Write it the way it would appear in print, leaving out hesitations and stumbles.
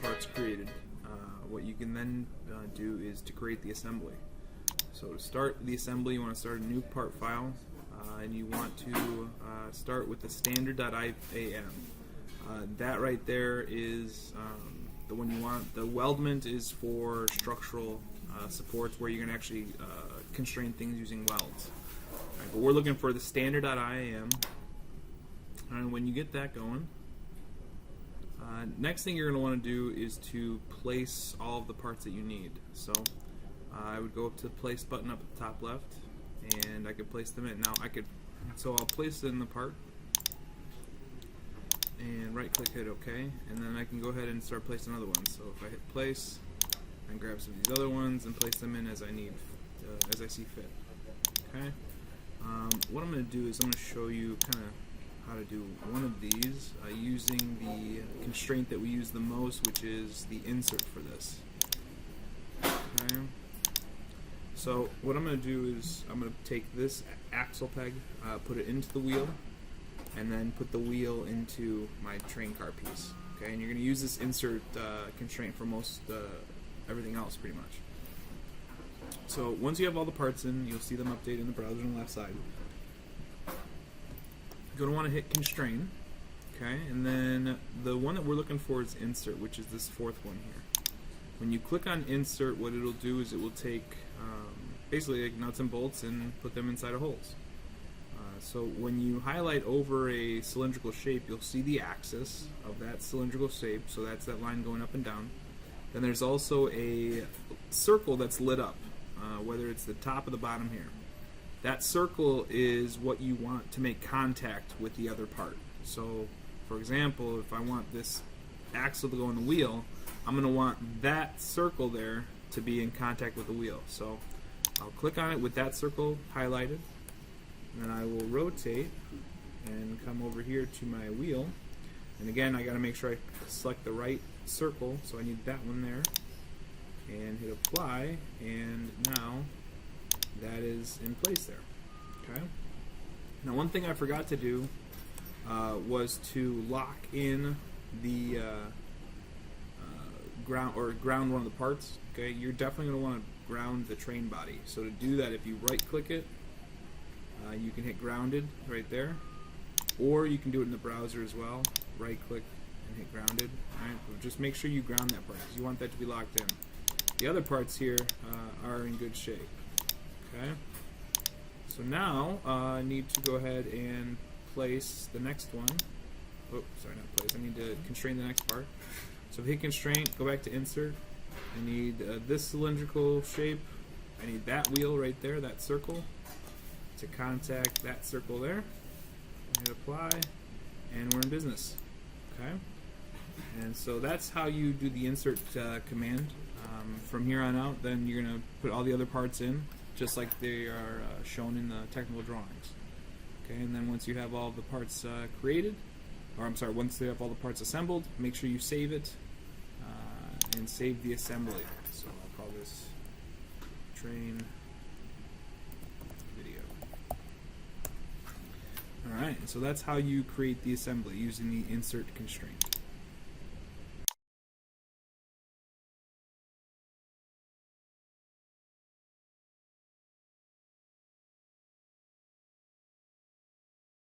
parts created, what you can then do is to create the assembly. So to start the assembly, you want to start a new part file, and you want to start with the standard.iam. That right there is the one you want. The weldment is for structural supports where you're going to actually constrain things using welds. Right, but we're looking for the standard.iam, and when you get that going, next thing you're going to want to do is to place all of the parts that you need. So I would go up to the place button up at the top left, and I could place them in. Now I'll place it in the part, and right click, hit OK, and then I can go ahead and start placing other ones. So if I hit place, and grab some of these other ones and place them in as I need, as I see fit. Okay. What I'm going to do is I'm going to show you kind of how to do one of these using the constraint that we use the most, which is the insert for this. Okay. So what I'm going to do is I'm going to take this axle peg, put it into the wheel, and then put the wheel into my train car piece. Okay, and you're going to use this insert constraint for most everything else, pretty much. So once you have all the parts in, you'll see them updated in the browser on the left side. You're going to want to hit constrain, okay, and then the one that we're looking for is insert, which is this fourth one here. When you click on insert, what it'll do is it will take basically like nuts and bolts and put them inside of holes. So when you highlight over a cylindrical shape, you'll see the axis of that cylindrical shape, so that's that line going up and down. Then there's also a circle that's lit up, whether it's the top or the bottom here. That circle is what you want to make contact with the other part. So, for example, if I want this axle to go in the wheel, I'm going to want that circle there to be in contact with the wheel. So I'll click on it with that circle highlighted, and then I will rotate and come over here to my wheel. And again, I got to make sure I select the right circle, so I need that one there, and hit apply, and now that is in place there. Okay. Now, one thing I forgot to do was to lock in the ground one of the parts. Okay, you're definitely going to want to ground the train body. So to do that, if you right-click it, you can hit grounded right there, or you can do it in the browser as well. Right-click and hit grounded. All right, but just make sure you ground that part because you want that to be locked in. The other parts here are in good shape. Okay. So now I need to go ahead and place the next one. Oh, sorry, not place. I need to constrain the next part. So hit constraint, go back to insert. I need this cylindrical shape. I need that wheel right there, that circle, to contact that circle there. Hit apply, and we're in business. Okay. And so that's how you do the insert command. From here on out, then you're going to put all the other parts in, just like they are shown in the technical drawings. Okay, and then once you have all the parts created, or I'm sorry, once you have all the parts assembled, make sure you save it and save the assembly. So I'll call this train video. Alright, so that's how you create the assembly using the insert constraint.